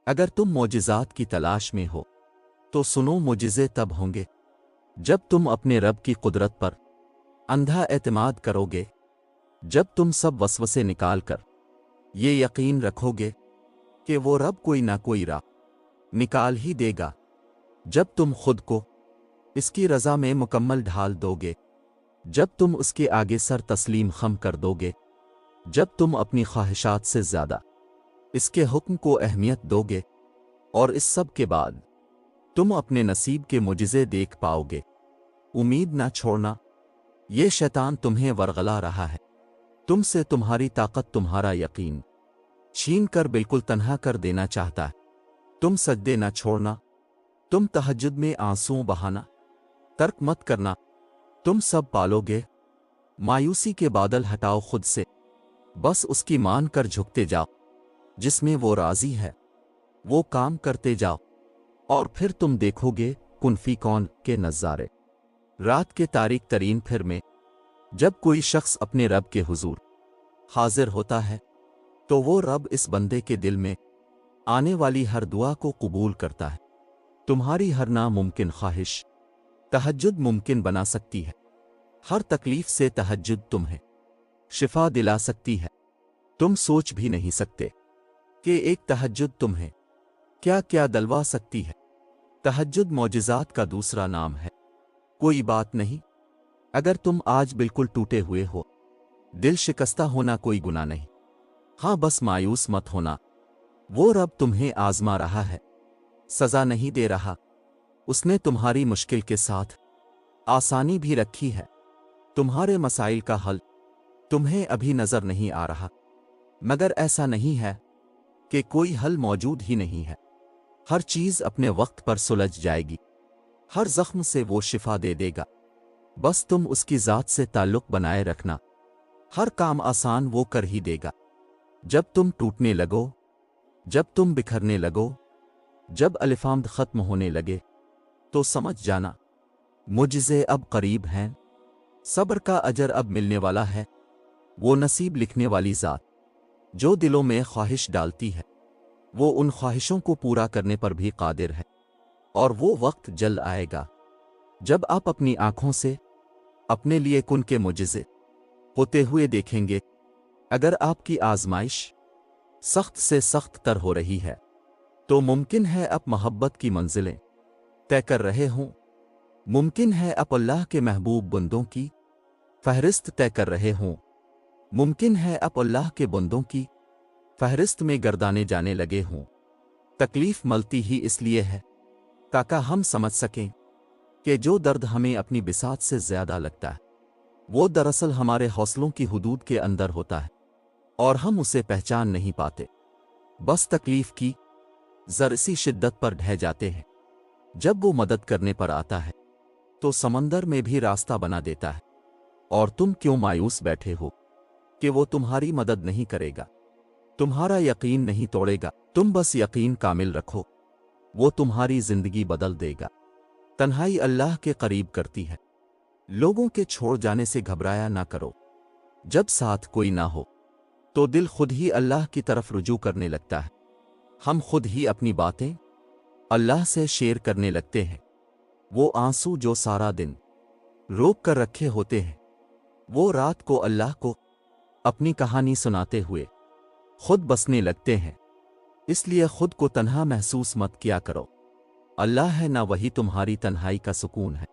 اگر تم معجزات کی تلاش میں ہو تو سنو، معجزے تب ہوں گے جب تم اپنے رب کی قدرت پر اندھا اعتماد کرو گے، جب تم سب وسوسے نکال کر یہ یقین رکھو گے کہ وہ رب کوئی نہ کوئی راہ نکال ہی دے گا، جب تم خود کو اس کی رضا میں مکمل ڈھال دو گے، جب تم اس کے آگے سر تسلیم خم کر دو گے، جب تم اپنی خواہشات سے زیادہ اس کے حکم کو اہمیت دو گے، اور اس سب کے بعد تم اپنے نصیب کے معجزے دیکھ پاؤ گے۔ امید نہ چھوڑنا، یہ شیطان تمہیں ورغلا رہا ہے، تم سے تمہاری طاقت، تمہارا یقین چھین کر بالکل تنہا کر دینا چاہتا ہے۔ تم سجدے نہ چھوڑنا، تم تہجد میں آنسوں بہانا ترک مت کرنا، تم سب پالو گے۔ مایوسی کے بادل ہٹاؤ خود سے، بس اس کی مان کر جھکتے جاؤ، جس میں وہ راضی ہے وہ کام کرتے جاؤ، اور پھر تم دیکھو گے کن فی کون کے نظارے۔ رات کے تاریک ترین پھر میں جب کوئی شخص اپنے رب کے حضور حاضر ہوتا ہے تو وہ رب اس بندے کے دل میں آنے والی ہر دعا کو قبول کرتا ہے۔ تمہاری ہر ناممکن خواہش تہجد ممکن بنا سکتی ہے، ہر تکلیف سے تہجد تمہیں شفا دلا سکتی ہے۔ تم سوچ بھی نہیں سکتے کہ ایک تہجد تمہیں کیا کیا دلوا سکتی ہے۔ تہجد معجزات کا دوسرا نام ہے۔ کوئی بات نہیں اگر تم آج بالکل ٹوٹے ہوئے ہو، دل شکستہ ہونا کوئی گناہ نہیں، ہاں بس مایوس مت ہونا، وہ رب تمہیں آزما رہا ہے، سزا نہیں دے رہا، اس نے تمہاری مشکل کے ساتھ آسانی بھی رکھی ہے۔ تمہارے مسائل کا حل تمہیں ابھی نظر نہیں آ رہا، مگر ایسا نہیں ہے کہ کوئی حل موجود ہی نہیں ہے، ہر چیز اپنے وقت پر سلجھ جائے گی، ہر زخم سے وہ شفا دے دے گا، بس تم اس کی ذات سے تعلق بنائے رکھنا، ہر کام آسان وہ کر ہی دے گا۔ جب تم ٹوٹنے لگو، جب تم بکھرنے لگو، جب الفامد ختم ہونے لگے تو سمجھ جانا معجزے اب قریب ہیں، صبر کا اجر اب ملنے والا ہے۔ وہ نصیب لکھنے والی ذات جو دلوں میں خواہش ڈالتی ہے وہ ان خواہشوں کو پورا کرنے پر بھی قادر ہے، اور وہ وقت جلد آئے گا جب آپ اپنی آنکھوں سے اپنے لیے کن کے معجزے ہوتے ہوئے دیکھیں گے۔ اگر آپ کی آزمائش سخت سے سخت تر ہو رہی ہے تو ممکن ہے آپ محبت کی منزلیں طے کر رہے ہوں، ممکن ہے آپ اللہ کے محبوب بندوں کی فہرست طے کر رہے ہوں، ممکن ہے آپ اللہ کے بندوں کی فہرست میں گردانے جانے لگے ہوں۔ تکلیف ملتی ہی اس لیے ہے تاکہ ہم سمجھ سکیں کہ جو درد ہمیں اپنی بساط سے زیادہ لگتا ہے وہ دراصل ہمارے حوصلوں کی حدود کے اندر ہوتا ہے، اور ہم اسے پہچان نہیں پاتے، بس تکلیف کی ذرا سی شدت پر ڈھہ جاتے ہیں۔ جب وہ مدد کرنے پر آتا ہے تو سمندر میں بھی راستہ بنا دیتا ہے، اور تم کیوں مایوس بیٹھے ہو کہ وہ تمہاری مدد نہیں کرے گا، تمہارا یقین نہیں توڑے گا، تم بس یقین کامل رکھو، وہ تمہاری زندگی بدل دے گا۔ تنہائی اللہ کے قریب کرتی ہے، لوگوں کے چھوڑ جانے سے گھبرایا نہ کرو، جب ساتھ کوئی نہ ہو تو دل خود ہی اللہ کی طرف رجوع کرنے لگتا ہے، ہم خود ہی اپنی باتیں اللہ سے شیئر کرنے لگتے ہیں۔ وہ آنسو جو سارا دن روک کر رکھے ہوتے ہیں وہ رات کو اللہ کو اپنی کہانی سناتے ہوئے خود بسنے لگتے ہیں، اس لیے خود کو تنہا محسوس مت کیا کرو، اللہ ہے نہ، وہی تمہاری تنہائی کا سکون ہے۔